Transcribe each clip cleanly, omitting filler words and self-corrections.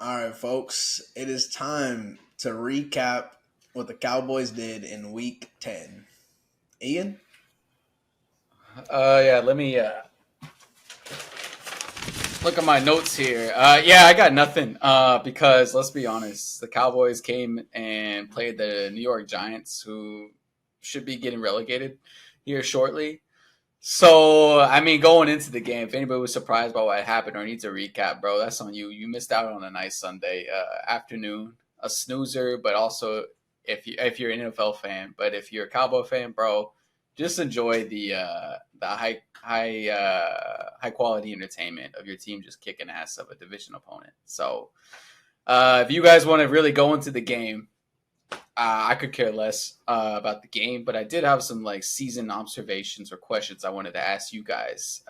All right, folks, it is time to recap what the Cowboys did in Week 10. Ian? Yeah, let me look at my notes here. Yeah, I got nothing. Because let's be honest, the Cowboys came and played the New York Giants, who should be getting relegated here shortly. So, I mean, going into the game, if anybody was surprised by what happened or needs a recap, bro, that's on you. You missed out on a nice Sunday afternoon, a snoozer, but also if you're an NFL fan, but if you're a Cowboy fan, bro, just enjoy the high quality entertainment of your team just kicking ass of a division opponent. So, if you guys want to really go into the game, I could care less about the game, but I did have some like season observations or questions I wanted to ask you guys.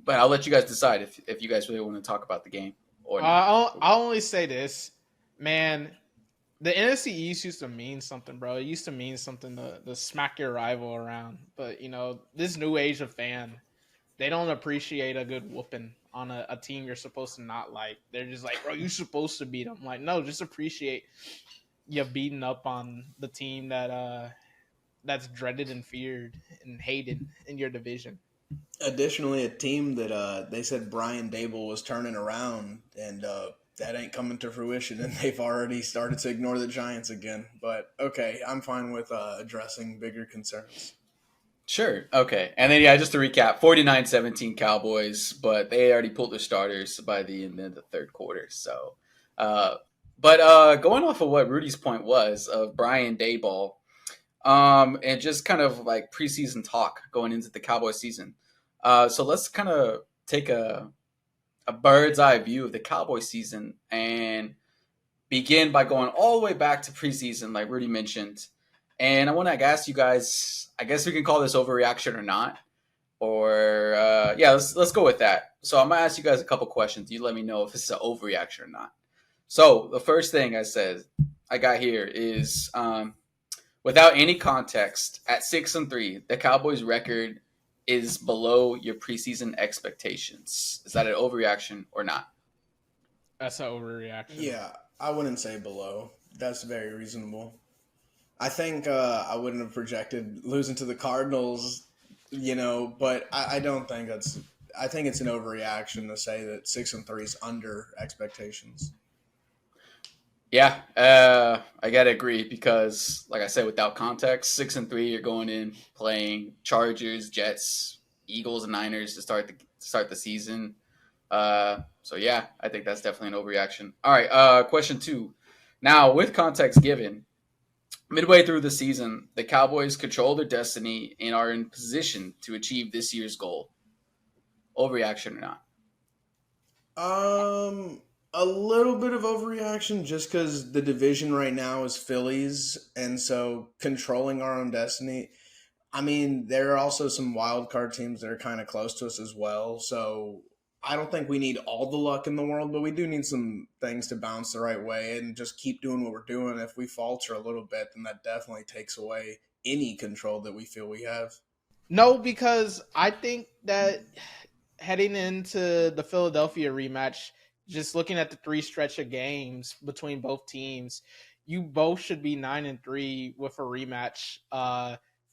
But I'll let you guys decide if you guys really want to talk about the game or not. I'll only say this, man. The NFC East used to mean something, bro. It used to mean something to smack your rival around. But, this new age of fan, they don't appreciate a good whooping on a team you're supposed to not like. They're just like, bro, you're supposed to beat them. Like, no, just appreciate you beating up on the team that's dreaded and feared and hated in your division. Additionally, a team that they said Brian Dable was turning around, and that ain't coming to fruition, and they've already started to ignore the Giants again. But okay, I'm fine with addressing bigger concerns. Sure. Okay. And then, yeah, just to recap 49-17 Cowboys, but they already pulled their starters by the end of the third quarter. So, going off of what Rudy's point was of Brian Dayball, and just kind of like preseason talk going into the Cowboy season. So let's kind of take a bird's eye view of the Cowboy season and begin by going all the way back to preseason, like Rudy mentioned. And I want to ask you guys, I guess we can call this overreaction or not. Or, yeah, let's go with that. So I'm going to ask you guys a couple questions. You let me know if this is an overreaction or not. So the first thing I got here is without any context, at 6-3, the Cowboys' record is below your preseason expectations. Is that an overreaction or not? That's an overreaction. Yeah, I wouldn't say below. That's very reasonable. I think I wouldn't have projected losing to the Cardinals, but I don't think that's. I think it's an overreaction to say that 6-3 is under expectations. Yeah, I gotta agree because, like I said, without context, 6-3, you're going in playing Chargers, Jets, Eagles, and Niners to start the season. So yeah, I think that's definitely an overreaction. All right, question 2. Now, with context given, midway through the season, the Cowboys control their destiny and are in position to achieve this year's goal. Overreaction or not? A little bit of overreaction just because the division right now is Phillies, and so controlling our own destiny. I mean, there are also some wild card teams that are kind of close to us as well. So I don't think we need all the luck in the world, but we do need some things to bounce the right way and just keep doing what we're doing. If we falter a little bit, then that definitely takes away any control that we feel we have. No, because I think that heading into the Philadelphia rematch, just looking at the 3 stretch of games between both teams, you both should be 9-3 with a rematch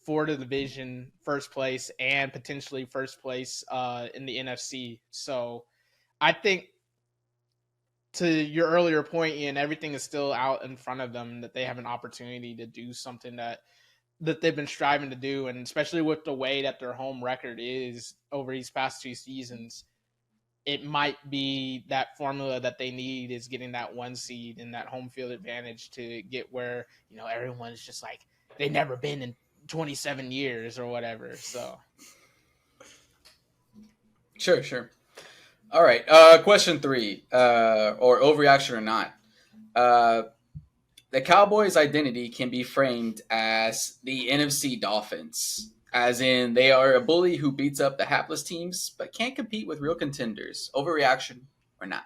for the division first place and potentially first place in the NFC. So I think, to your earlier point, Ian, everything is still out in front of them, that they have an opportunity to do something that they've been striving to do, and especially with the way that their home record is over these past 2 seasons, it might be that formula that they need is getting that 1 seed and that home field advantage to get where, everyone's just like, they've never been in 27 years or whatever. So Sure. All right. Question 3, or overreaction or not. The Cowboys' identity can be framed as the NFC Dolphins, as in they are a bully who beats up the hapless teams but can't compete with real contenders. Overreaction or not?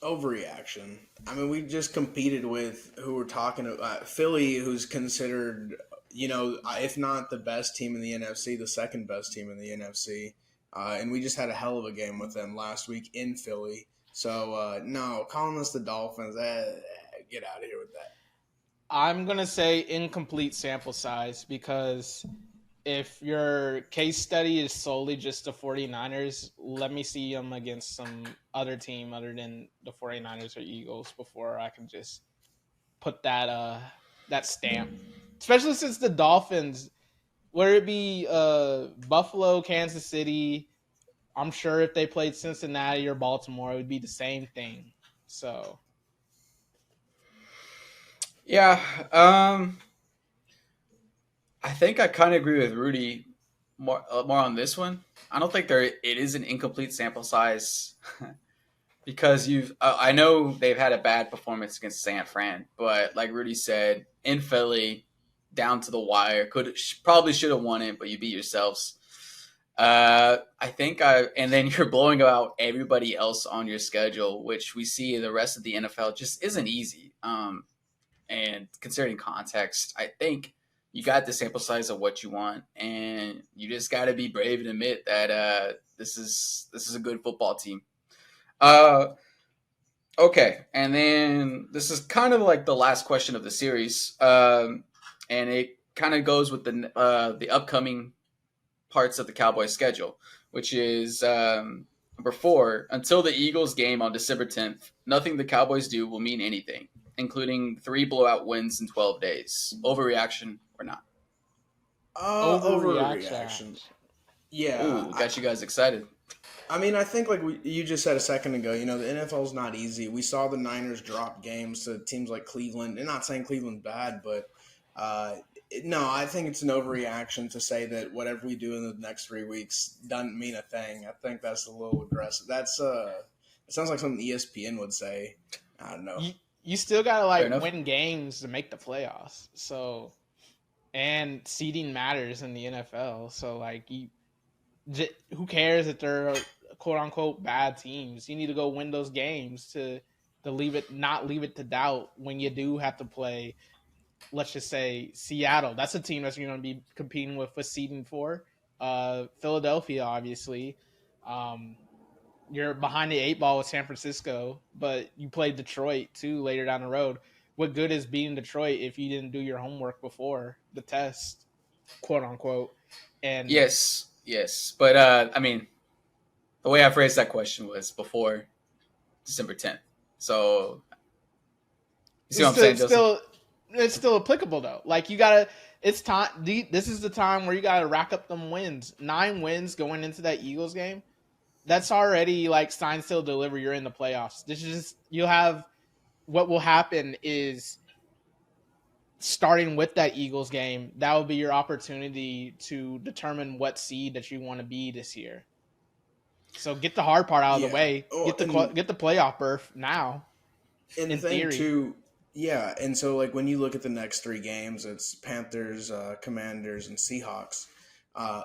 Overreaction. I mean, we just competed with who we're talking about. Philly, who's considered, if not the best team in the NFC, the second best team in the NFC. And we just had a hell of a game with them last week in Philly. So no, calling us the Dolphins, get out of here with that. I'm gonna say incomplete sample size because if your case study is solely just the 49ers, let me see them against some other team other than the 49ers or Eagles before I can just put that stamp. Especially since the Dolphins, whether it be Buffalo, Kansas City, I'm sure if they played Cincinnati or Baltimore, it would be the same thing. So Yeah, um, I think I kind of agree with Rudy more on this one. I don't think there it is an incomplete sample size because you've I know they've had a bad performance against San Fran, but like Rudy said, in Philly, down to the wire, probably should have won it, but you beat yourselves. I think and then you're blowing out everybody else on your schedule, which we see the rest of the NFL just isn't easy. And considering context, I think you got the sample size of what you want, and you just got to be brave and admit that this is a good football team. Uh, okay, and then this is kind of like the last question of the series, and it kind of goes with the upcoming parts of the Cowboys schedule, which is number 4. Until the Eagles game on December 10th, nothing the Cowboys do will mean anything, including 3 blowout wins in 12 days. Overreaction or not? overreaction. Overreaction. Yeah, Ooh, got you guys excited. I mean, I think like you just said a second ago, the NFL is not easy. We saw the Niners drop games to teams like Cleveland. And not saying Cleveland's bad, but no, I think it's an overreaction to say that whatever we do in the next 3 weeks doesn't mean a thing. I think that's a little aggressive. It sounds like something ESPN would say. I don't know. You still gotta Fair like enough. win games to make the playoffs. So and seeding matters in the NFL. So like who cares if they're quote unquote bad teams? You need to go win those games to leave it to doubt when you do have to play. Let's just say Seattle. That's a team that's going to be competing with for seeding four. Philadelphia, obviously. Um, you're behind the 8 ball with San Francisco, but you play Detroit too later down the road. What good is beating Detroit if you didn't do your homework before the test, quote unquote? And Yes, yes, but I mean, the way I phrased that question was before December 10th. So you see it's what I'm saying, Joseph? it's still applicable though. Like you gotta, it's time. This is the time where you gotta rack up them wins. 9 wins going into that Eagles game. That's already like sign still deliver. You're in the playoffs. This is just you'll have. What will happen is starting with that Eagles game, that will be your opportunity to determine what seed that you want to be this year. So get the hard part out of the Yeah. way. Oh, Get the playoff berth now. and the In thing theory, too, yeah. And so like when you look at the next 3 games, it's Panthers, Commanders, and Seahawks.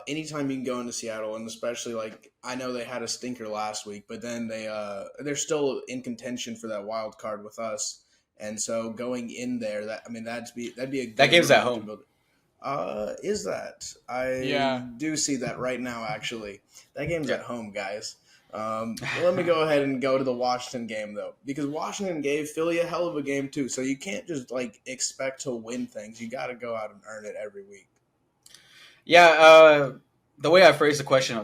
Anytime you can go into Seattle, and especially like I know they had a stinker last week, but then they're still in contention for that wild card with us. And so going in there, that'd be a That good game's at rhythm to home. build. Is that? I yeah. do see that right now. Actually, that game's Yeah. at home, guys. Let me go ahead and go to the Washington game though, because Washington gave Philly a hell of a game too. So you can't just like expect to win things. You got to go out and earn it every week. Yeah, the way I phrased the question,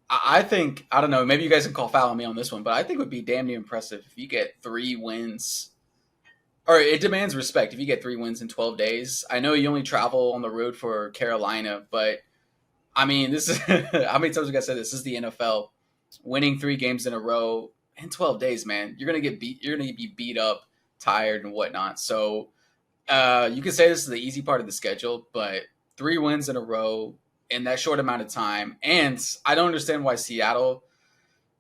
I think, I don't know, maybe you guys can call foul on me on this one, but I think it would be damn near impressive if you get 3 wins. Or it demands respect if you get 3 wins in 12 days. I know you only travel on the road for Carolina, but I mean, this is how many times have I said this? This is the NFL. Winning 3 games in a row in 12 days, man, you're gonna get beat. You're gonna be beat up, tired, and whatnot. So you could say this is the easy part of the schedule, but 3 wins in a row in that short amount of time, and I don't understand why Seattle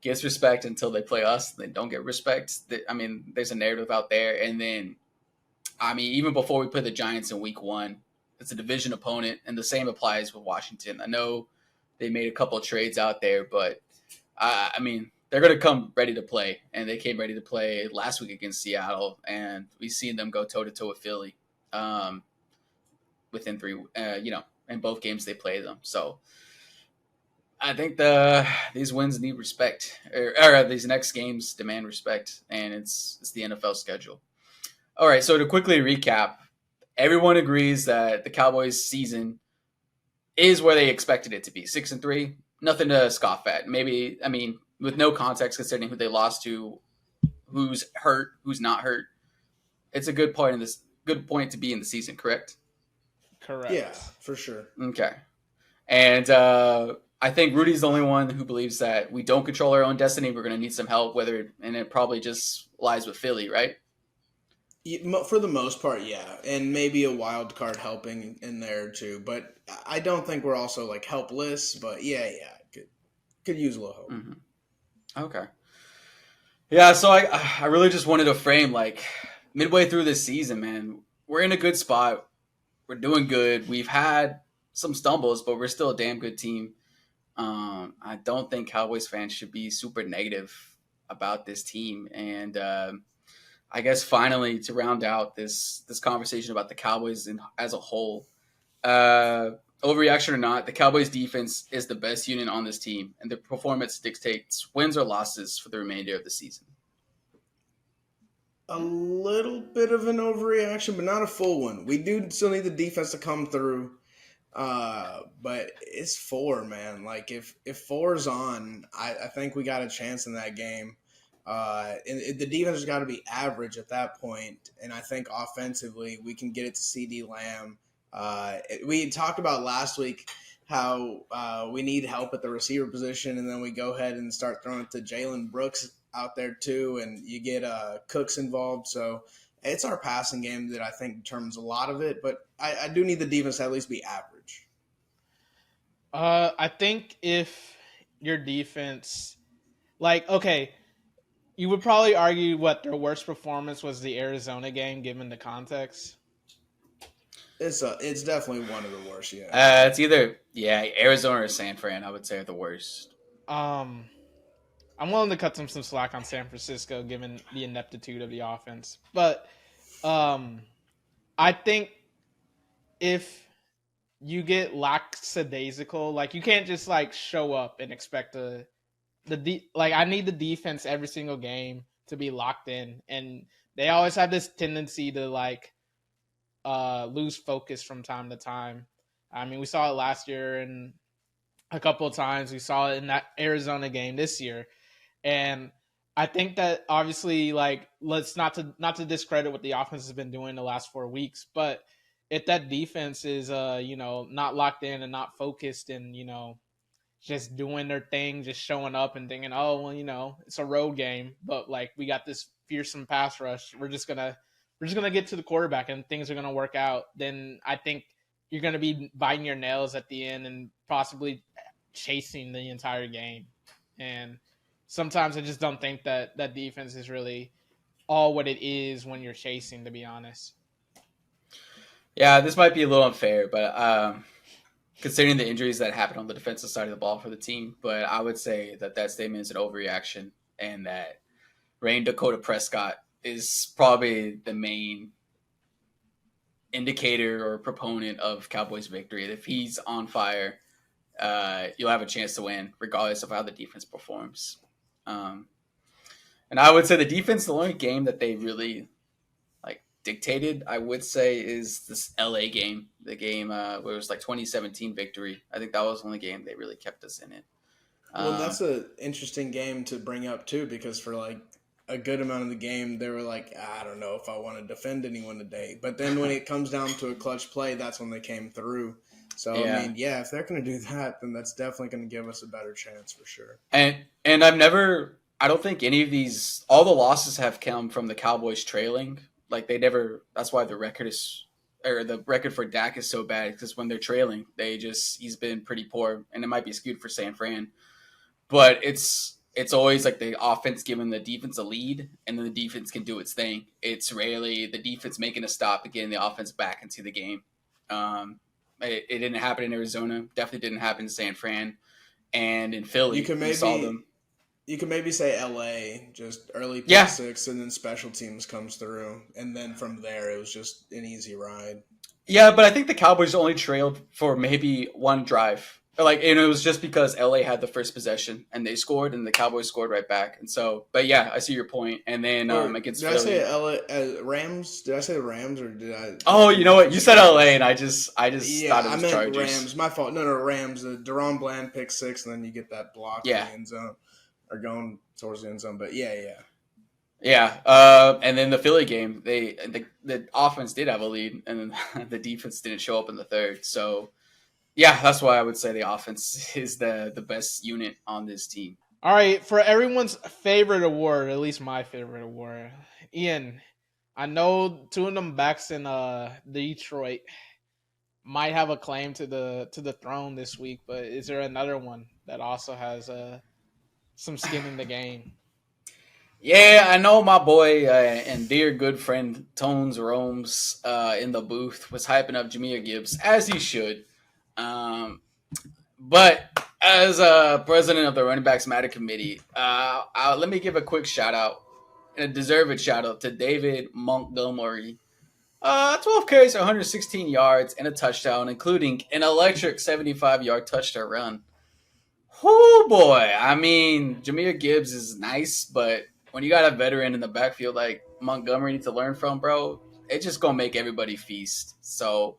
gets respect until they play us. They don't get respect. I mean, there's a narrative out there, and then I mean, even before we play the Giants in Week 1, it's a division opponent, and the same applies with Washington. I know they made a couple of trades out there, but I mean, they're going to come ready to play, and they came ready to play last week against Seattle, and we've seen them go toe to toe with Philly um, within 3. In both games they play them. So I think these wins need respect, or these next games demand respect, and it's the NFL schedule. All right, so to quickly recap, everyone agrees that the Cowboys' season is where they expected it to be, 6-3. Nothing to scoff at. Maybe, I mean, with no context considering who they lost to, who's hurt, who's not hurt. It's a good point in this. Good point to be in the season, correct? Yeah, Correct. for sure. Okay. And I think Rudy's the only one who believes that we don't control our own destiny. We're going to need some help, and it probably just lies with Philly, right? For the most part, yeah, and maybe a wild card helping in there too. But I don't think we're also like helpless. But yeah, could use a little help. Mm-hmm. Okay. Yeah, so I really just wanted to frame like midway through this season, man. We're in a good spot. We're doing good. We've had some stumbles, but we're still a damn good team. I don't think Cowboys fans should be super negative about this team. And I guess finally to round out this conversation about the Cowboys as a whole, overreaction or not, the Cowboys defense is the best unit on this team, and their performance dictates wins or losses for the remainder of the season. A little bit of an overreaction, but not a full one. We do still need the defense to come through. But it's four, man. Like if four's on, I think we got a chance in that game. And the defense has got to be average at that point, and I think offensively we can get it to CD Lamb. We talked about last week how we need help at the receiver position, and then we go ahead and start throwing it to Jalen Brooks out there too, and you get Cooks involved. So it's our passing game that I think determines a lot of it, but I do need the defense to at least be average. I think if your defense, like, okay, you would probably argue what their worst performance was the Arizona game, given the context. It's definitely one of the worst. Yeah, It's either Arizona or San Fran. I would say are the worst. I'm willing to cut some slack on San Francisco, given the ineptitude of the offense, but I think if you get lackadaisical, like you can't just like show up and expect like I need the defense every single game to be locked in, and they always have this tendency to like lose focus from time to time. I mean, we saw it last year and a couple of times. We saw it in that Arizona game this year, and I think that obviously, like, let's not to discredit what the offense has been doing the last 4 weeks, but if that defense is not locked in and not focused and just doing their thing, just showing up and thinking, oh well, it's a road game, but like we got this fearsome pass rush, we're just gonna get to the quarterback and things are gonna work out, then I think you're gonna be biting your nails at the end and possibly chasing the entire game. And sometimes I just don't think that defense is really all what it is when you're chasing, to be honest. Yeah, this might be a little unfair, but considering the injuries that happened on the defensive side of the ball for the team, but I would say that statement is an overreaction, and that Rayne Dakota Prescott is probably the main indicator or proponent of Cowboys victory. If he's on fire, you'll have a chance to win, regardless of how the defense performs. And I would say the defense, the only game that they really like dictated, I would say, is this LA game, the game where it was like 2017 victory. I think that was the only game they really kept us in it. Well, that's an interesting game to bring up too, because for like a good amount of the game, they were like, I don't know if I want to defend anyone today. But then when it comes down to a clutch play, that's when they came through. So, Yeah. I mean, yeah, if they're going to do that, then that's definitely going to give us a better chance for sure. And I don't think any of these, all the losses have come from the Cowboys trailing. Like that's why the record for Dak is so bad, because when they're trailing, he's been pretty poor, and it might be skewed for San Fran. But it's always like the offense giving the defense a lead, and then the defense can do its thing. It's rarely the defense making a stop and getting the offense back into the game. It didn't happen in Arizona. Definitely didn't happen in San Fran. And in Philly, we saw them. You could maybe say LA, just early pick six, and then special teams comes through. And then from there, it was just an easy ride. Yeah, but I think the Cowboys only trailed for maybe one drive. Like, and it was just because LA had the first possession and they scored, and the Cowboys scored right back. And so, but yeah, I see your point. And then Or against did I say Philly, Rams? Did I say the Rams or did I oh, just you know mix what? up You the said LA, Chargers? and I just Yeah, thought it I was meant Chargers. Rams. My fault. No, Rams. Deron Bland pick six, and then you get that block in Yeah, the end zone or going towards the end zone. But yeah. yeah. And then the Philly game, the offense did have a lead, and then the defense didn't show up in the third. So yeah, that's why I would say the offense is the best unit on this team. All right, for everyone's favorite award, at least my favorite award, Ian. I know two of them backs in Detroit might have a claim to the throne this week, but is there another one that also has some skin in the game? Yeah, I know my boy and dear good friend Tones Rome's in the booth was hyping up Jameer Gibbs as he should. Um, but as president of the Running Backs Matter Committee, let me give a quick shout out and a deserved shout out to David Montgomery. 12 carries, 116 yards, and a touchdown, including an electric 75-yard touchdown run. Oh boy! I mean, Jameer Gibbs is nice, but when you got a veteran in the backfield like Montgomery to learn from, bro, it's just gonna make everybody feast. So,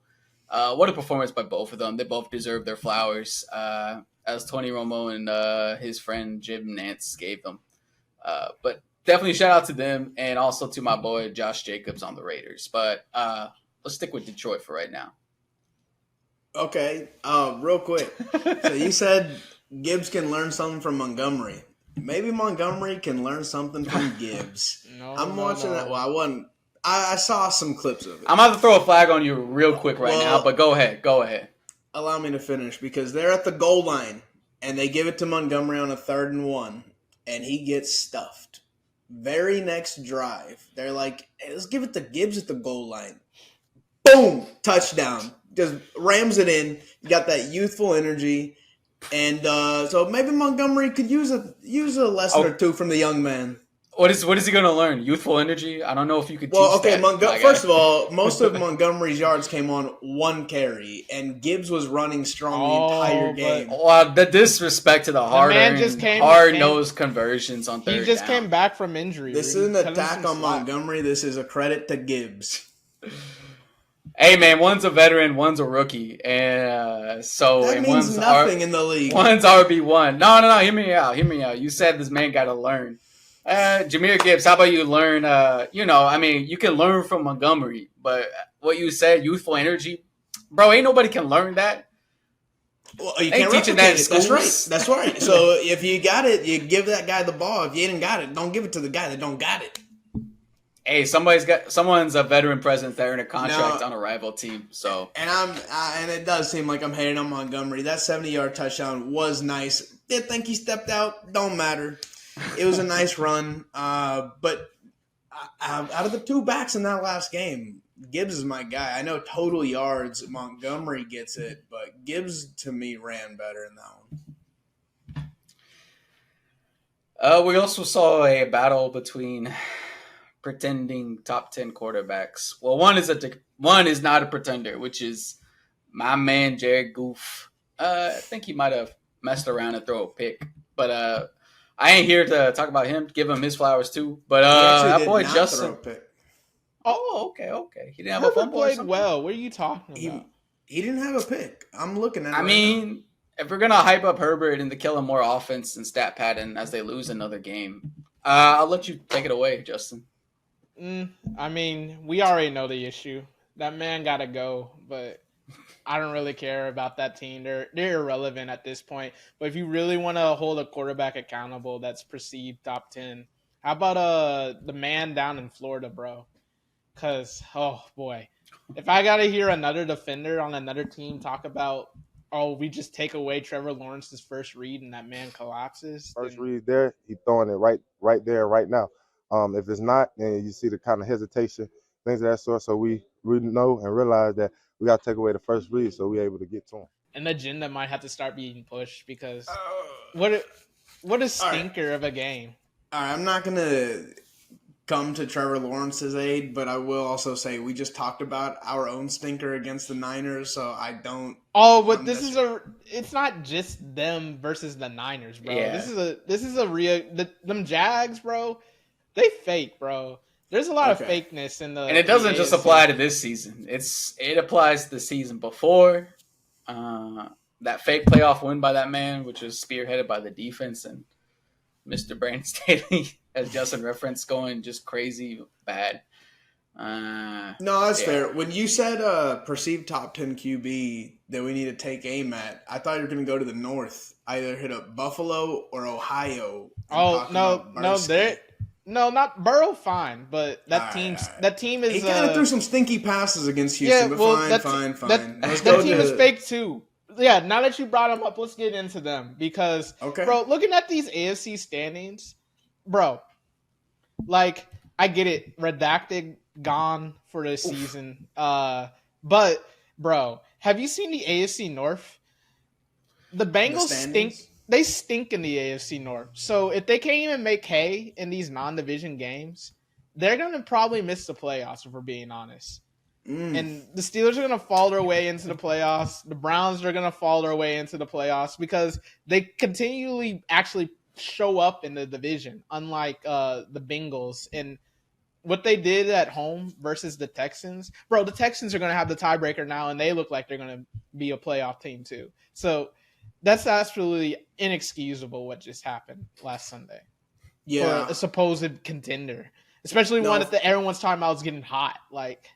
what a performance by both of them! They both deserve their flowers, as Tony Romo and his friend Jim Nance gave them. But definitely shout out to them, and also to my boy Josh Jacobs on the Raiders. But let's stick with Detroit for right now. Okay. Real quick. So you said Gibbs can learn something from Montgomery. Maybe Montgomery can learn something from Gibbs. No, I'm no, watching that. no. Well, I wasn't. I saw some clips of it. I'm about to throw a flag on you real quick right now, but go ahead. Go ahead. Allow me to finish because they're at the goal line and they give it to Montgomery on a 3rd and 1, and he gets stuffed. Very next drive, they're like, hey, let's give it to Gibbs at the goal line. Boom! Touchdown. Just rams it in. You got that youthful energy. And so maybe Montgomery could use a lesson or two from the young man. What is he going to learn? Youthful energy? I don't know if you could teach okay, that. First of all, most of Montgomery's yards came on 1 carry, and Gibbs was running strong the entire game. Well, the disrespect to the hard-nosed conversions on third He just down. came back from injury. This is an attack on Montgomery. This is a credit to Gibbs. Hey man, one's a veteran, one's a rookie, and so that and means one's nothing in the league. One's RB1. No. Hear me out. You said this man got to learn. Jameer Gibbs, how about you learn? You can learn from Montgomery, but what you said, youthful energy, bro, ain't nobody can learn that. Well, you can't teach that in schools. That's right. So if you got it, you give that guy the ball. If you didn't got it, don't give it to the guy that don't got it. Hey, someone's a veteran presence there in a contract on a rival team. So and it does seem like I'm hating on Montgomery. That 70-yard touchdown was nice. Did think he stepped out? Don't matter. It was a nice run. But out of the 2 backs in that last game, Gibbs is my guy. I know total yards, Montgomery gets it, but Gibbs to me ran better in that one. We also saw a battle between pretending top 10 quarterbacks. Well, one is not a pretender, which is my man Jared Goff. I think he might have messed around and throw a pick, but I ain't here to talk about him. Give him his flowers too. But that boy Justin. Oh, okay. He didn't have a fumble. Played well. What are you talking about? He didn't have a pick. I'm looking at it. I mean, if we're gonna hype up Herbert and the Kellen Moore offense and stat pattern as they lose another game, I'll let you take it away, Justin. I mean, we already know the issue. That man got to go, but I don't really care about that team. They're irrelevant at this point. But if you really want to hold a quarterback accountable that's perceived top 10, how about the man down in Florida, bro? Because, oh, boy. If I got to hear another defender on another team talk about, oh, we just take away Trevor Lawrence's first read and that man collapses. First read there, he's throwing it right there, right now. If it's not, then you see the kind of hesitation, things of that sort. So we know and realize that we got to take away the first read so we're able to get to him. An agenda might have to start being pushed because what a stinker of a game. All right, I'm not going to come to Trevor Lawrence's aid, but I will also say we just talked about our own stinker against the Niners, so I don't. Oh, but I'm this is necessarily- it's not just them versus the Niners, bro. Yeah. This is a real them Jags, bro. They fake, bro. There's a lot of Okay. fakeness in the And it doesn't just AFC. apply to this season. It applies to the season before. That fake playoff win by that man, which was spearheaded by the defense and Mr. Brandon Staley, as Justin referenced, going just crazy bad. No, that's fair. When you said perceived top 10 QB that we need to take aim at, I thought you were going to go to the north, either hit up Buffalo or Ohio. and Oh talk no, about no, Bursky. not Burrow. Fine, but that All team, right, all right. that team is. He kind of threw some stinky passes against Houston, but fine. Let's That go team to is fake too. Yeah, now that you brought them up, let's get into them because, Okay. bro, looking at these AFC standings, bro, like I get it, redacted, gone for this season. But bro, have you seen the AFC North? The Bengals stink. standings? They stink in the AFC North. So if they can't even make hay in these non-division games, they're gonna probably miss the playoffs. If we're being honest. And the Steelers are going to fall their way into the playoffs. The Browns are going to fall their way into the playoffs because they continually actually show up in the division, unlike the Bengals. And what they did at home versus the Texans, bro, the Texans are going to have the tiebreaker now, and they look like they're going to be a playoff team too. So that's absolutely inexcusable what just happened last Sunday Yeah. for a supposed contender, especially one that everyone's talking about is getting hot. Like,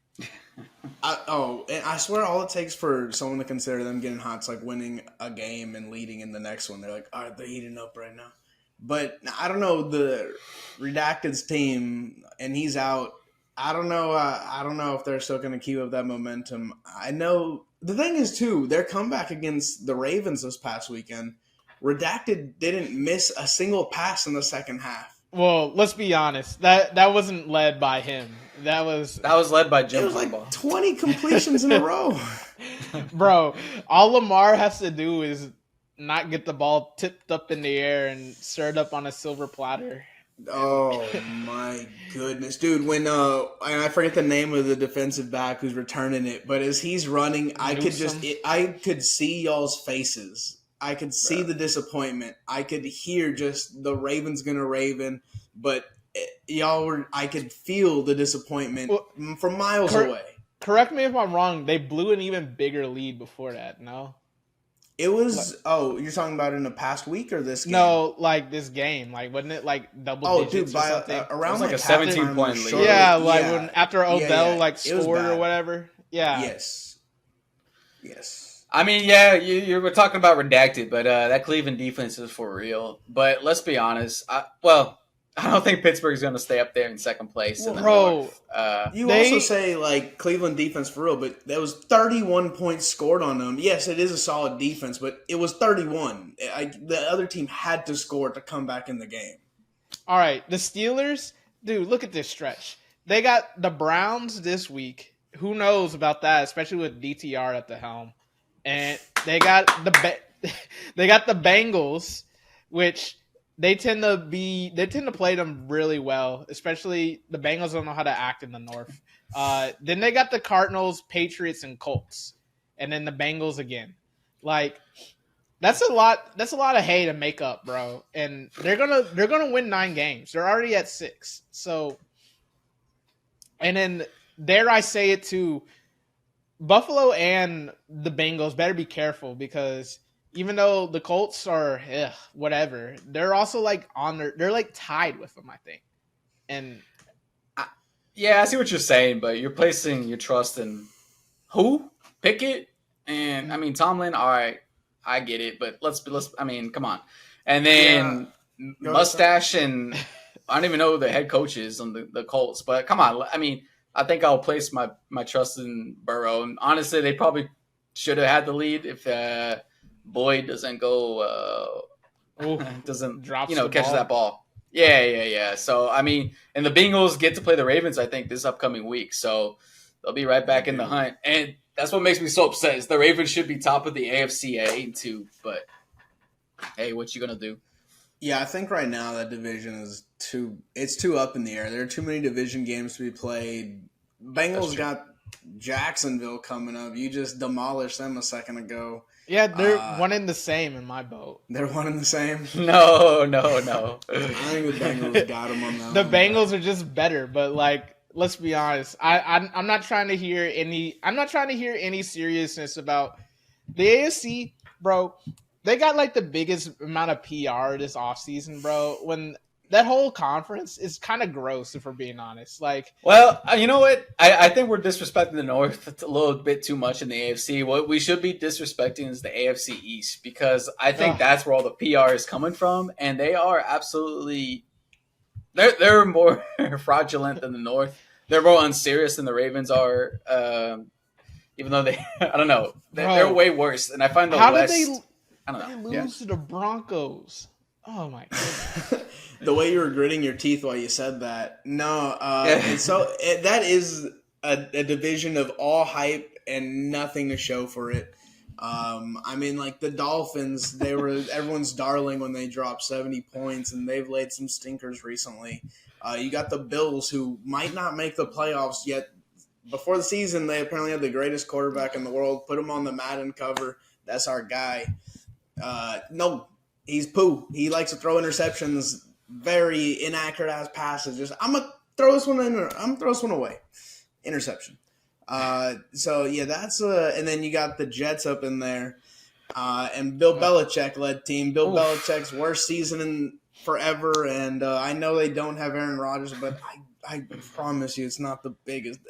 and I swear all it takes for someone to consider them getting hot is like winning a game and leading in the next one. They're like, all right, they're heating up right now. But I don't know, the Redacted's team, and he's out. I don't know. I don't know if they're still going to keep up that momentum. I know the thing is too, their comeback against the Ravens this past weekend. Redacted didn't miss a single pass in the second half. well, let's be honest. That wasn't led by him. That was led by It Jim was like Harbaugh. 20 completions in a row. bro. All Lamar has to do is not get the ball tipped up in the air and served up on a silver platter. Oh my goodness, dude! When and I forget the name of the defensive back who's returning it, but as he's running, I could see y'all's faces. I could see the disappointment. I could hear just the Ravens gonna Raven, but I could feel the disappointment from miles away. Correct me if I'm wrong. They blew an even bigger lead before that. No. It was you're talking about in the past week or this game? No, like this game. Like wasn't it like double digits by or something? around like a halftime 17-point or lead. shortly. Yeah, like when after Odell like It was scored or bad. whatever. Yeah. Yes. I mean, yeah, you were talking about redacted, but that Cleveland defense is for real. But let's be honest. I don't think Pittsburgh's going to stay up there in second place in the North. You also say like Cleveland defense for real, but there was 31 points scored on them. Yes, it is a solid defense, but it was 31. The other team had to score to come back in the game. All right, the Steelers, dude, look at this stretch. They got the Browns this week. Who knows about that, especially with DTR at the helm. And they got the Bengals, which they tend to play them really well, especially the Bengals don't know how to act in the North. Then they got the Cardinals, Patriots, and Colts, and then the Bengals again. Like that's a lot of hay to make up, bro. And they're gonna win 9 games. They're already at 6. So, and then dare I say it too, Buffalo and the Bengals better be careful because even though the Colts are whatever, they're also like they're like tied with them, I think. And yeah, I see what you're saying, but you're placing your trust in who? Pickett? And I mean Tomlin, all right, I get it, but let's I mean, come on. And then Mustache and I don't even know who the head coach is on the Colts, but come on. I mean, I think I'll place my trust in Burrow. And honestly, they probably should have had the lead if Boyd doesn't go catches that ball. Yeah. So I mean, and the Bengals get to play the Ravens, I think, this upcoming week. So they'll be right back in the hunt. And that's what makes me so upset is the Ravens should be top of the AFC at 8-2, but hey, what you gonna do? Yeah, I think right now that division is too up in the air. There are too many division games to be played. That's Bengals true. got Jacksonville coming up. You just demolished them a second ago. Yeah, they're Uh, one and the same in my boat. they're one and the same. No. I think the Bengals got them on that The one. Bengals are just better, but like, let's be honest. I'm not trying to hear any. I'm not trying to hear any seriousness about the AFC, bro. They got like the biggest amount of PR this offseason, bro. When that whole conference is kind of gross, if we're being honest. Like, Well, you know what? I think we're disrespecting the North a little bit too much in the AFC. What we should be disrespecting is the AFC East because I think ugh, that's where all the PR is coming from, and they are absolutely they're more fraudulent than the North. They're more unserious than the Ravens are. Even though they, I don't know, they're bro, way worse. And I find the how did they West, I don't know. Yeah. lose to the Broncos? Oh my god. The way you were gritting your teeth while you said that. No, Yeah. and so that is a division of all hype and nothing to show for it. I mean, like the Dolphins, they were everyone's darling when they dropped 70 points, and they've laid some stinkers recently. You got the Bills, who might not make the playoffs yet. Before the season, they apparently had the greatest quarterback in the world. Put him on the Madden cover. That's our guy. No, he's poo. He likes to throw interceptions, very inaccurate ass passes. Just I'm gonna throw this one in. I'm gonna throw this one away. Interception. So yeah, that's and then you got the Jets up in there, and Bill Belichick led team. Bill Oof. Belichick's worst season in forever, and I know they don't have Aaron Rodgers, but I promise you, it's not the biggest.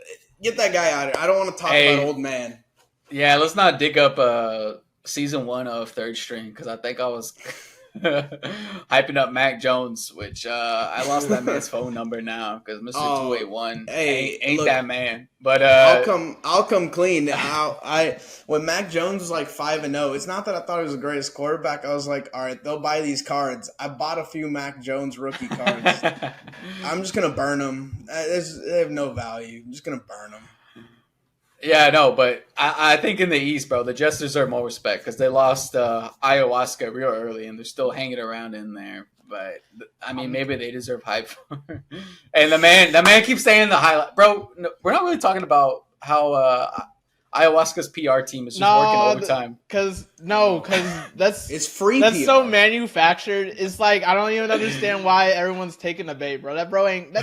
Get that guy out of here. I don't want to talk Hey. about old man. Yeah, let's not dig up season 1 of Third String because I think I was hyping up Mac Jones, which I lost that man's phone number now because Mr. Oh, 281 hey, ain't look, that man. But I'll come clean. I when Mac Jones was like 5-0, it's not that I thought he was the greatest quarterback. I was like, all right, they'll buy these cards. I bought a few Mac Jones rookie cards. I'm just gonna burn them. They have no value. I'm just gonna burn them. Yeah, no, but I think in the East, bro, the Jets deserve more respect because they lost ayahuasca real early and they're still hanging around in there. But I mean, maybe they deserve hype. And the man keeps saying the highlight, bro. No, we're not really talking about how ayahuasca's PR team is just working overtime. Because that's It's free. that's PR. so manufactured. It's like I don't even understand why everyone's taking the bait, bro. That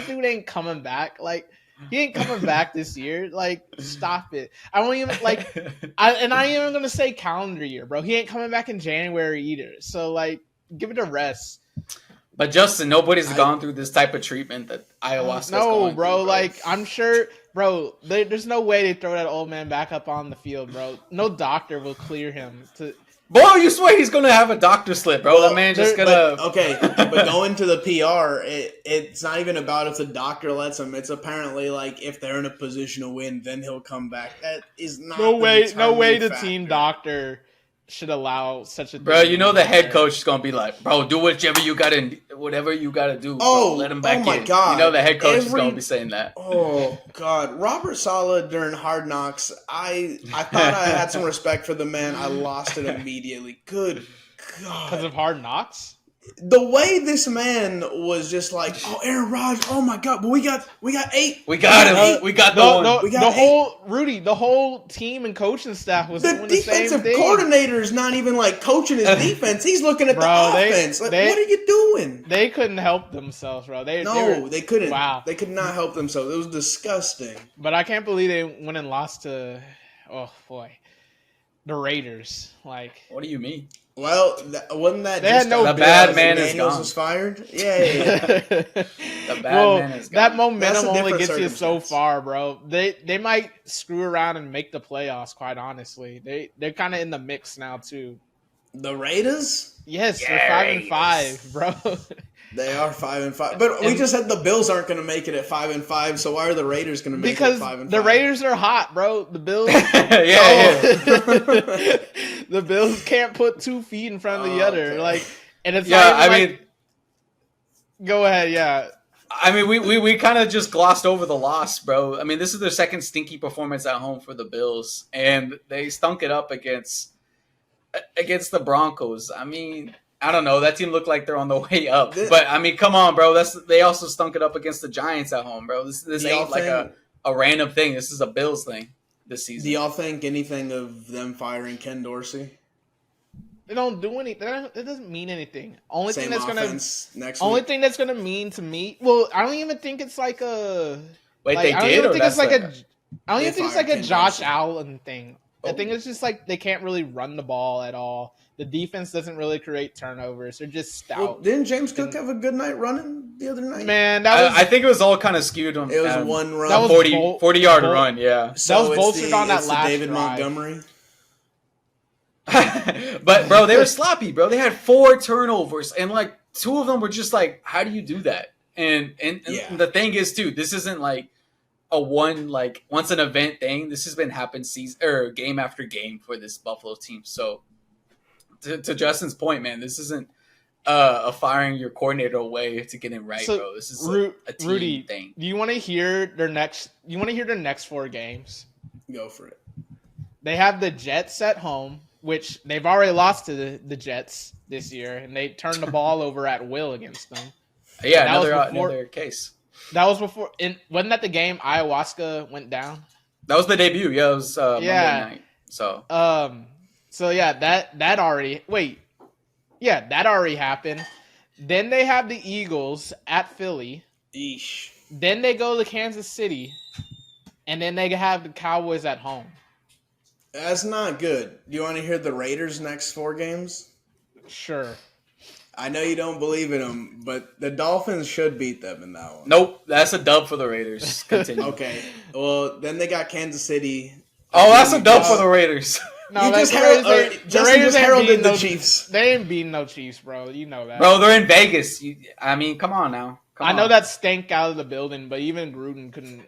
dude ain't coming back. Like he ain't coming back this year. Like stop it. I won't even like. I ain't even gonna say calendar year, bro. He ain't coming back in January either. So like, give it a rest. But Justin, nobody's gone through this type of treatment that ayahuasca's going bro. through, Like I'm sure, bro. There's no way they throw that old man back up on the field, bro. No doctor will clear him to. Boy, you swear he's gonna have a doctor slip, bro. Well, the man just gonna. But going to the PR, it's not even about if the doctor lets him. It's apparently like if they're in a position to win, then he'll come back. That is not No way determining the factor. team doctor should allow such a thing. Bro, you know the head coach is gonna be like, bro, do whatever you gotta do. Oh, bro. Let him back oh my in. God. You know the head coach is gonna be saying that. Oh God, Robert Saleh during Hard Knocks. I thought I had some respect for the man. I lost it immediately. Good God, because of Hard Knocks. the way this man was just like, oh, Aaron Rodgers. Oh my God, but we got 8. We got him. We got the one. We got The whole team and coaching staff was The doing the same defensive thing. coordinator is not even like coaching his defense. He's looking at Bro, the offense. Like, what are you doing? They couldn't help themselves, bro. They couldn't. Wow. They could not help themselves. It was disgusting. But I can't believe they went and lost to, oh boy, the Raiders. Like, What do you mean? Well, wasn't that They just had no The bad man is Daniels gone. was fired? Yeah. The bad well, man is that gone. momentum That's a only different gets you so circumstance. far, bro. They might screw around and make the playoffs. Quite honestly, they're kind of in the mix now too. The Raiders? Yes, they're 5-5, bro. They are 5-5. But we just said the Bills aren't going to make it at 5-5. So why are the Raiders going to make Because it at 5-5? the Raiders are hot, bro. The Bills, yeah. the Bills can't put 2 feet in front of the other. Okay. Like, and it's Yeah, not even I like, mean, go ahead, yeah. we kind of just glossed over the loss, bro. I mean, this is their second stinky performance at home for the Bills, and they stunk it up against the Broncos. I mean, I don't know. That team looked like they're on the way up. The- But I mean, come on, bro. They also stunk it up against the Giants at home, bro. This Do y'all ain't like think- a random thing. This is a Bills thing this season. Do y'all think anything of them firing Ken Dorsey? They don't do anything. It doesn't mean anything. Only Same thing that's offense next only week. thing that's gonna mean to me. Well, I don't even think it's like a. Wait, like, they I don't did, even or think it's that's like like a. I don't They even think it's fired like a Ken Josh Dorsey. Allen thing. I Oh. think it's just like they can't really run the ball at all. The defense doesn't really create turnovers. They're just stout. Well, didn't James Cook have a good night running the other night? Man, that was I think it was all kind of skewed on. It was one run. That was 40-yard Bolt- run, yeah. so that was it's bolstered on that it's the last David drive. Montgomery. But bro, they were sloppy, bro. They had 4 turnovers, and like 2 of them were just like, how do you do that? And Yeah. the thing is, too, this isn't like a once an event thing. This has been happening game after game for this Buffalo team. So to Justin's point, man, this isn't a firing your coordinator away to get him right, So, bro. This is a team Rudy, thing. do you want to hear their next? You want to hear their next 4 games? Go for it. They have the Jets at home, which they've already lost to the Jets this year, and they turned the ball over at will against them. Yeah, that was another case. That was before. Wasn't that the game ayahuasca went down? That was the debut. Yeah, it was Monday Yeah. night. So So yeah, that already that already happened. Then they have the Eagles at Philly. Eesh. Then they go to Kansas City, and then they have the Cowboys at home. That's not good. Do you want to hear the Raiders' next 4 games? Sure. I know you don't believe in them, but the Dolphins should beat them in that one. nope, that's a dub for the Raiders. Continue. Okay. Well, then they got Kansas City. Oh, that's a dub for the Raiders. No, You the just Raiders heralded, ain't- the Justin Raiders just ain't heralded beating the no- Chiefs. They ain't beating no Chiefs, bro. You know that. Bro, they're in Vegas. I mean, come on now. Come I know on. that stank out of the building, but even Gruden couldn't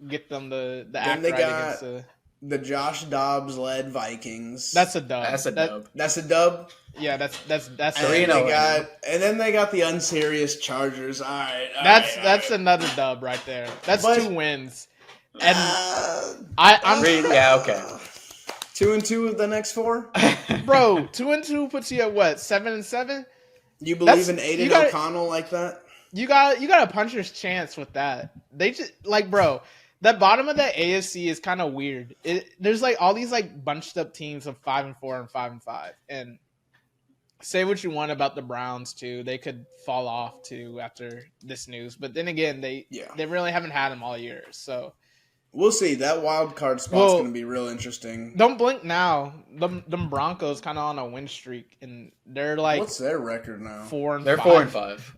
get them the act they right got- against the. The Josh Dobbs-led Vikings. That's a dub. That's a dub. That's a dub. Yeah, that's And then, 3-0 they got the unserious Chargers. All right. that's another dub right there. That's But- 2 wins. And I'm Yeah, okay. 2-2 of the next 4. bro, 2-2 puts you at what, 7-7? You believe in That's- Aiden you gotta- O'Connell like that? You got a puncher's chance with that. They just like, bro, that bottom of the AFC is kind of weird. There's like all these like bunched up teams of 5-4 and 5-5, and say what you want about the Browns too, they could fall off too after this news. But then again, they really haven't had them all year, so We'll see. That wild card spot's Well, going to be real interesting. don't blink now. Them Broncos kind of on a win streak, and they're like What's their record now? 4 and They're 5. 4-5.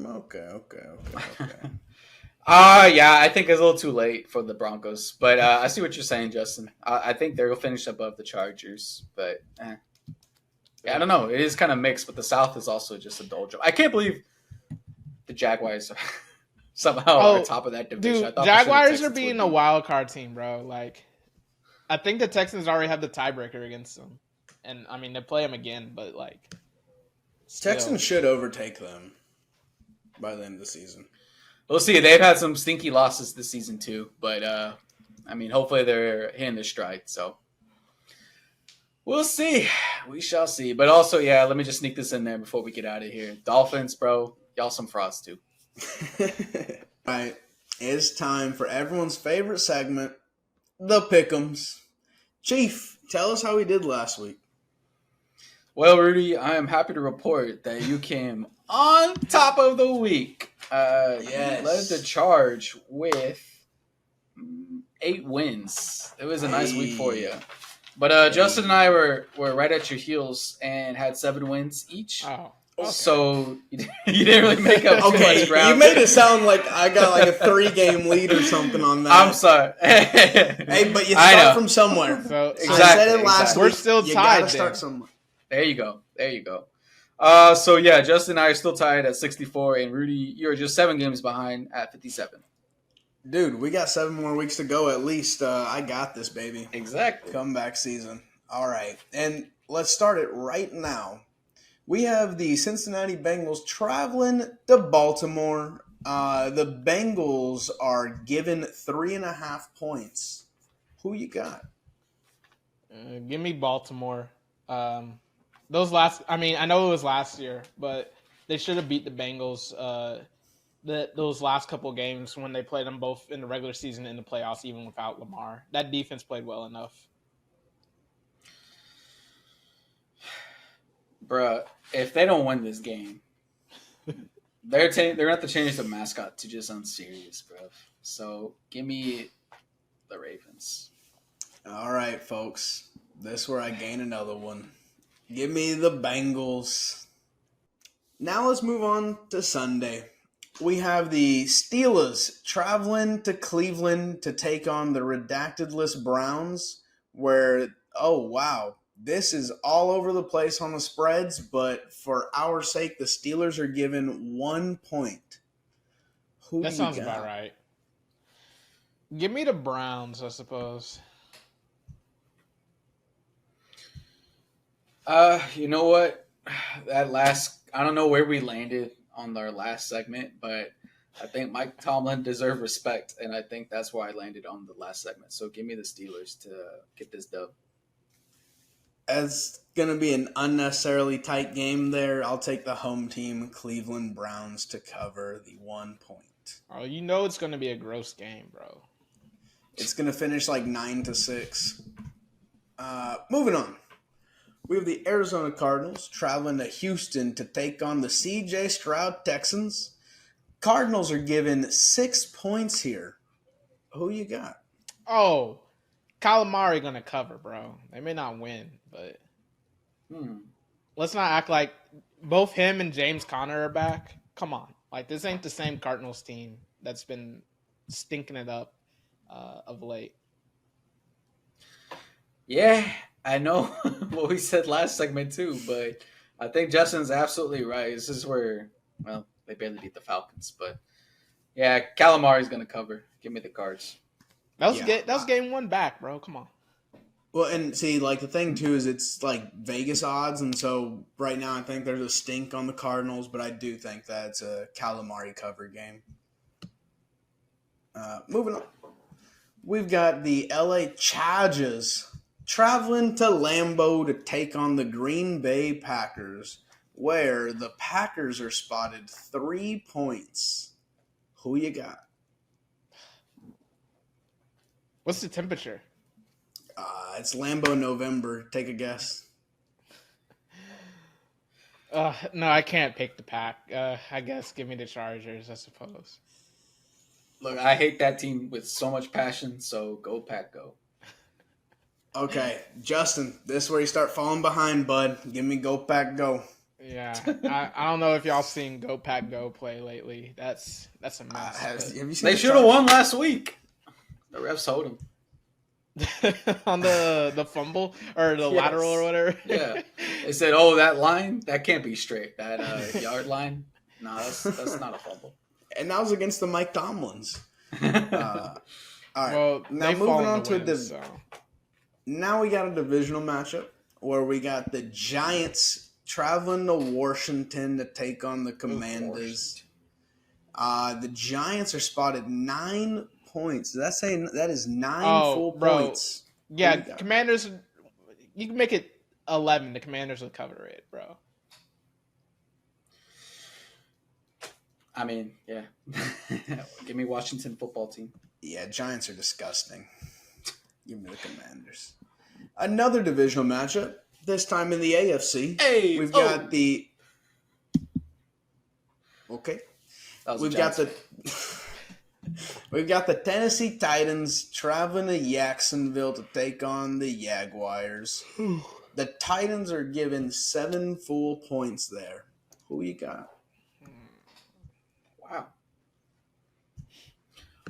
Okay. Yeah, I think it's a little too late for the Broncos, but I see what you're saying, Justin. I think they'll finish above the Chargers, but yeah, I don't know. It is kind of mixed, but the South is also just a doldrum. I can't believe the Jaguars are somehow on top of that division. I Dude, thought for sure the Jaguars Texans are being would a be. wild card team, bro. Like, I think the Texans already have the tiebreaker against them, and I mean they play them again, but like, still. Texans should overtake them by the end of the season. We'll see. They've had some stinky losses this season too, but I mean, hopefully they're hitting their stride. So we'll see. We shall see. But also, yeah, let me just sneak this in there before we get out of here. Dolphins, bro, y'all some frauds too. All right. It's time for everyone's favorite segment, the Pick'ems. Chief, tell us how we did last week. Well, Rudy, I am happy to report that you came on top of the week. Yes. You led the charge with 8 wins. It was a nice week for you. But Justin and I were right at your heels and had 7 wins each. Oh, Okay. So you didn't really make up too Okay, much ground. you made it sound like I got like a 3-game lead or something on that. I'm sorry. Hey, but you I know. start from somewhere. so I said it Exactly, last exactly. week. We're still you tied gotta start then. somewhere. There you go. So yeah, Justin and I are still tied at 64, and Rudy, you're just 7 games behind at 57. Dude, we got 7 more weeks to go at least. I got this, baby. Exactly. Comeback season. All right. And let's start it right now. We have the Cincinnati Bengals traveling to Baltimore. The Bengals are given 3.5 points. Who you got? give me Baltimore. I know it was last year, but they should have beat the Bengals those last couple games when they played them both in the regular season and the playoffs, even without Lamar. That defense played well enough. Bruh, if they don't win this game, they're gonna have to change the mascot to just unserious, bro. So give me the Ravens. All right, folks. This is where I gain another one. Give me the Bengals. Now let's move on to Sunday. We have the Steelers traveling to Cleveland to take on the redacted list Browns, where, oh, wow, this is all over the place on the spreads, but for our sake, the Steelers are given 1 point. Who That do you sounds got? about right. Give me the Browns, I suppose. You know what? I don't know where we landed on our last segment, but I think Mike Tomlin deserved respect, and I think that's where I landed on the last segment. So give me the Steelers to get this dub. It's going to be an unnecessarily tight game there. I'll take the home team, Cleveland Browns, to cover the 1 point. Oh, you know it's going to be a gross game, bro. It's going to finish like 9-6. Moving on. We have the Arizona Cardinals traveling to Houston to take on the C.J. Stroud Texans. Cardinals are given 6 points here. Who you got? Oh, Calamari going to cover, bro. They may not win, but let's not act like both him and James Conner are back. Come on. Like, this ain't the same Cardinals team that's been stinking it up of late. Yeah, I know what we said last segment too, but I think Justin's absolutely right. This is where, well, they barely beat the Falcons, but yeah, Calamari's going to cover. Give me the Cards. That was game one back, bro. Come on. Well, and see, like, the thing, too, is it's, like, Vegas odds, and so right now I think there's a stink on the Cardinals, but I do think that it's a Calamari cover game. Moving on. We've got the LA Chargers traveling to Lambeau to take on the Green Bay Packers, where the Packers are spotted 3 points. Who you got? What's the temperature? It's Lambeau November. Take a guess. No, I can't pick the Pack. I guess give me the Chargers, I suppose. Look, I hate that team with so much passion, so go Pack, go. Okay, Justin, this is where you start falling behind, bud. Give me Go Pack Go. Yeah, I don't know if y'all seen Go Pack Go play lately. That's a mess. Have you seen They should have won last week. The refs hold them. On the fumble or the lateral or whatever. Yeah, they said, "Oh, that line that can't be straight. That yard line, no, that's not a fumble." And that was against the Mike Tomlins. All right. Well, now they moving on to win, Now we got a divisional matchup where we got the Giants traveling to Washington to take on the Commanders. The Giants are spotted 9 points. Does that say that is 9 full points? Yeah, Commanders. You can make it 11. The Commanders will cover it, bro. I mean, yeah. Give me Washington football team. Yeah, Giants are disgusting. Give me the Commanders. Another divisional matchup, this time in the AFC. Hey, we've got the... Okay. We've got the Tennessee Titans traveling to Jacksonville to take on the Jaguars. The Titans are given 7 full points there. Who you got? Wow.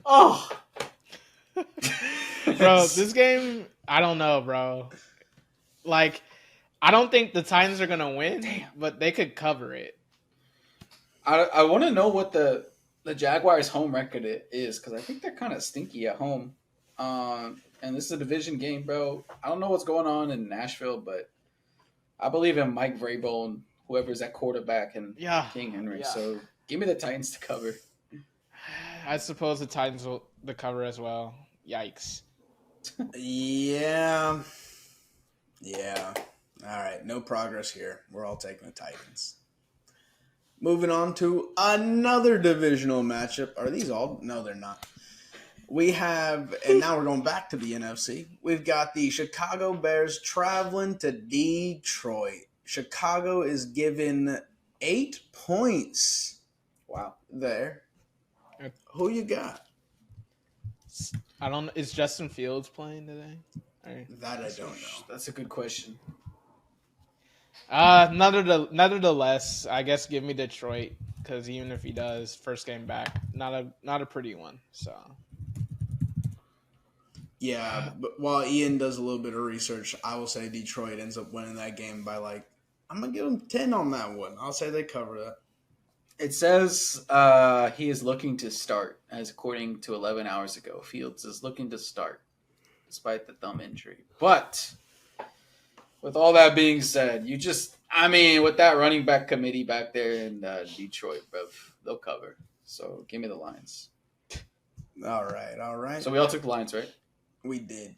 Oh. Bro, this game, I don't know, bro. Like, I don't think the Titans are going to win, but they could cover it. I want to know what the Jaguars' home record is, because I think they're kind of stinky at home. And this is a division game, bro. I don't know what's going on in Nashville, but I believe in Mike Vrabel and whoever's at quarterback and King Henry. Yeah. So give me the Titans to cover. I suppose the Titans will the cover as well. Yikes. Yeah. All right, no progress here. We're all taking the Titans. Moving on to another divisional matchup. Are these all? No, they're not. We have, and now we're going back to the NFC. We've got the Chicago Bears traveling to Detroit. Chicago is given 8 points. Wow. There. Who you got? I don't. Is Justin Fields playing today? That I don't know. That's a good question. Nevertheless, I guess give me Detroit because even if he does, first game back, not a pretty one. So Yeah, but while Ian does a little bit of research, I will say Detroit ends up winning that game by I'm gonna give them 10 on that one. I'll say they cover that. It says he is looking to start, as according to 11 hours ago. Fields is looking to start, despite the thumb injury. But with all that being said, with that running back committee back there in Detroit, bro, they'll cover. So give me the Lions. All right. So we all took the Lions, right? We did.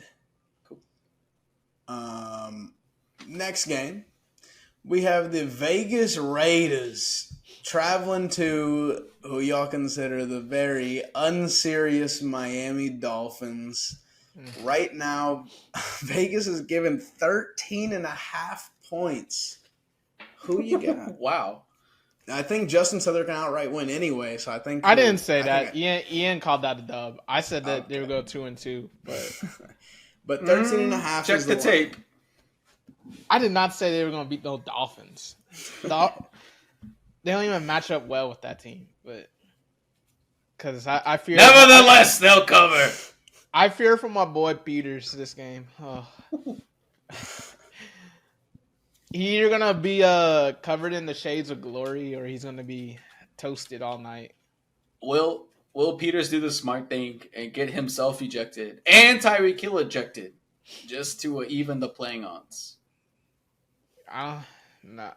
Cool. Next game, we have the Vegas Raiders traveling to who y'all consider the very unserious Miami Dolphins. Right now, Vegas is given 13.5 points. Who you got? Wow. I think Justin said they're going to outright win anyway, so I think... I didn't say that. Ian called that a dub. I said that they would go 2-2, but... But 13.5 check is the tape. I did not say they were going to beat no Dolphins. They don't even match up well with that team, but... Because I fear... Nevertheless, they'll cover. I fear for my boy Peters this game. Oh. He either gonna be covered in the shades of glory, or he's gonna be toasted all night. Will Peters do the smart thing and get himself ejected and Tyreek Hill ejected, just to even the playing odds? Nah.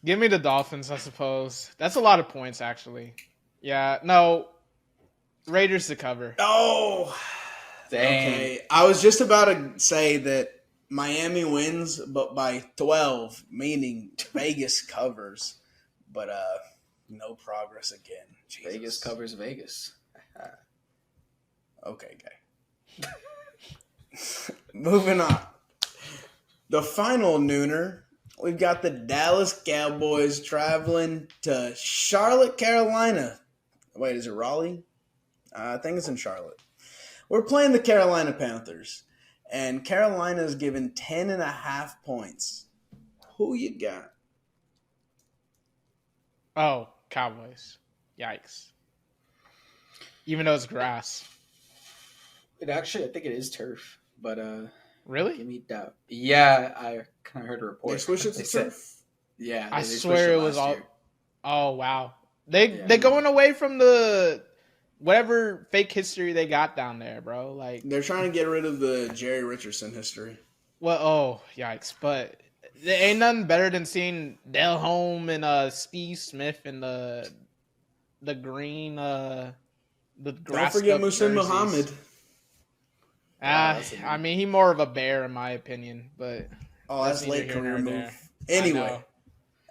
Give me the Dolphins, I suppose. That's a lot of points, actually. Yeah, no. Raiders to cover. Oh, dang. Okay. I was just about to say that Miami wins, but by 12, meaning Vegas covers. But no progress again. Jesus. Vegas covers Vegas. Okay, guy. Moving on. The final nooner, we've got the Dallas Cowboys traveling to Charlotte, Carolina. Wait, is it Raleigh? I think it's in Charlotte. We're playing the Carolina Panthers. And Carolina is given 10.5 points. Who you got? Oh, Cowboys. Yikes. Even though it's grass. I think it is turf, but Really? give me that. Yeah, I kind of heard a report. They switched it to turf? Yeah, I they swear switched it was last all. year. Oh wow, they're going away from the whatever fake history they got down there, bro. Like They're trying to get rid of the Jerry Richardson history. well, oh yikes! But there ain't nothing better than seeing Del Home and Steve Smith and the green the grass. Don't forget Musin Muhammad. I mean, he more of a bear in my opinion, but Oh, that's late neither here career nor move. there. Anyway,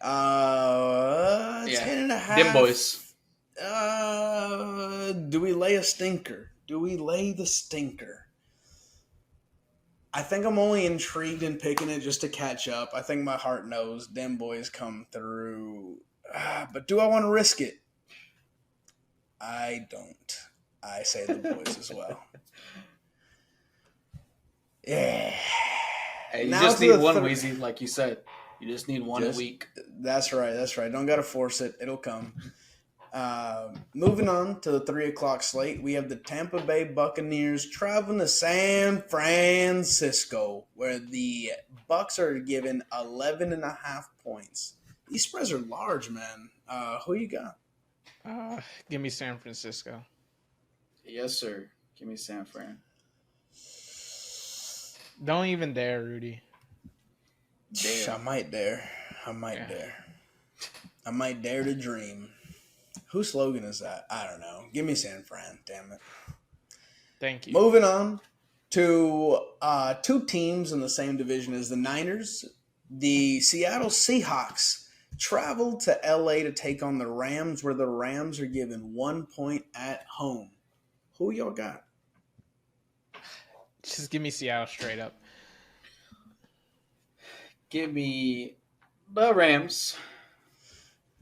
Yeah. 10.5. Them boys. Do we lay a stinker? Do we lay the stinker? I think I'm only intrigued in picking it just to catch up. I think my heart knows them boys come through. But do I want to risk it? I don't. I say the boys as well. Yeah. Hey, you Now just to need the one, third- Weezy, like you said. You just need one a week. That's right. Don't got to force it. It'll come. Moving on to the 3 o'clock slate, we have the Tampa Bay Buccaneers traveling to San Francisco, where the Bucs are given 11.5 points. These spreads are large, man. Who you got? Give me San Francisco. Yes, sir. Give me San Fran. Don't even dare, Rudy. Dare. I might dare. I might dare to dream. Whose slogan is that? I don't know. Give me San Fran, damn it. Thank you. Moving on to two teams in the same division as the Niners The Seattle Seahawks travel to LA to take on the Rams, where the Rams are given 1 point at home. Who y'all got? Just give me Seattle straight up. Give me the Rams.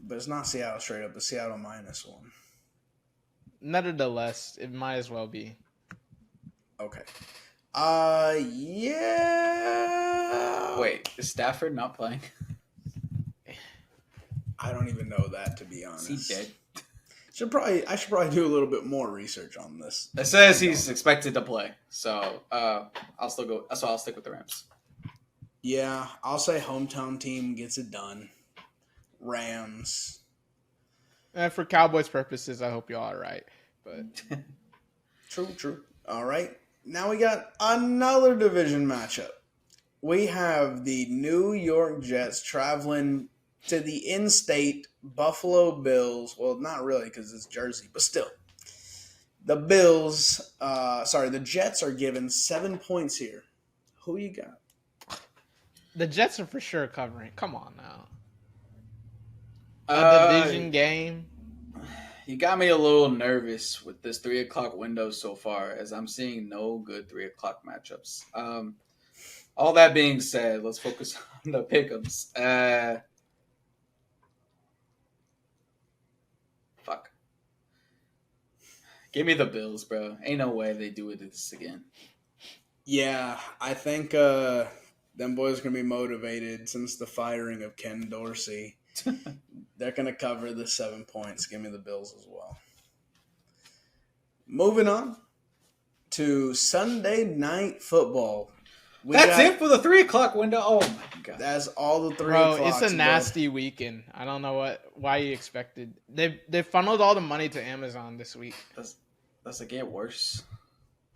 But it's not Seattle straight up, it's Seattle -1. Nevertheless, it might as well be. Okay. Yeah. Wait, is Stafford not playing? I don't even know that, to be honest. Is he dead? I should probably do a little bit more research on this. It says he's expected to play, so I'll still go. So I'll stick with the Rams. Yeah, I'll say hometown team gets it done. Rams. And for Cowboys purposes, I hope you're all right. But True. All right. Now we got another division matchup. We have the New York Jets traveling to the in-state Buffalo Bills. Well, not really because it's Jersey, but still. The the Jets are given 7 points here. Who you got? the Jets are for sure covering. Come on now. A division game. You got me a little nervous with this 3:00 window so far, as I'm seeing no good 3:00 matchups. All that being said, let's focus on the pick'ems. Fuck. Give me the Bills, bro. Ain't no way they do this again. Yeah, I think them boys are going to be motivated since the firing of Ken Dorsey. They're going to cover the 7 points. Give me the Bills as well. Moving on to Sunday Night Football. That's it for the 3:00 window? Oh, my God. That's all the 3 Bro, o'clocks. it's a nasty weekend. I don't know why you expected. They funneled all the money to Amazon this week. Does it get worse?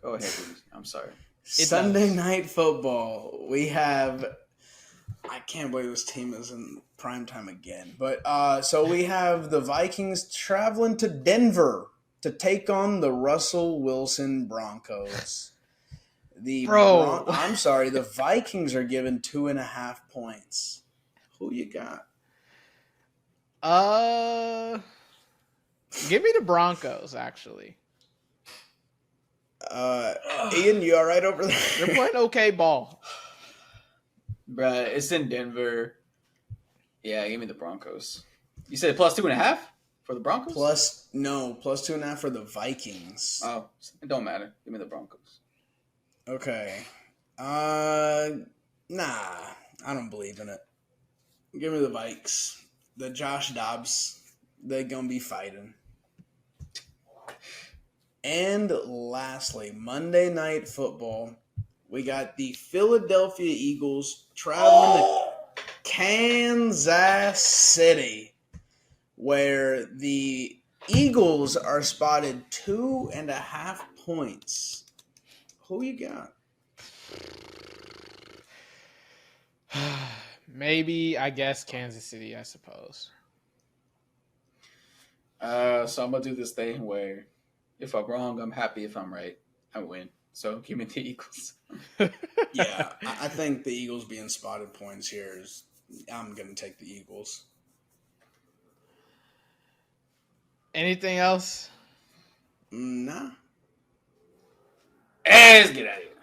Go ahead, dude. I'm sorry. Sunday Night Football. We have... I can't believe this team is in primetime again. But so we have the Vikings traveling to Denver to take on the Russell Wilson Broncos. The Vikings are given 2.5 points. Who you got? Give me the Broncos, actually. Ian, you all right over there? They're playing okay ball. Bruh, it's in Denver. Yeah, give me the Broncos. You said plus 2.5 for the Broncos? Plus 2.5 for the Vikings. Oh, it don't matter. Give me the Broncos. Okay. Nah, I don't believe in it. Give me the Vikes. The Josh Dobbs, they're going to be fighting. And lastly, Monday Night Football. We got the Philadelphia Eagles traveling to Kansas City, where the Eagles are spotted 2.5 points. Who you got? Maybe, I guess, Kansas City, I suppose. So I'm going to do this thing where if I'm wrong, I'm happy. If I'm right, I win. So give me the Eagles. Yeah, I think the Eagles being spotted points here I'm going to take the Eagles. Anything else? Nah. Let's get out of here.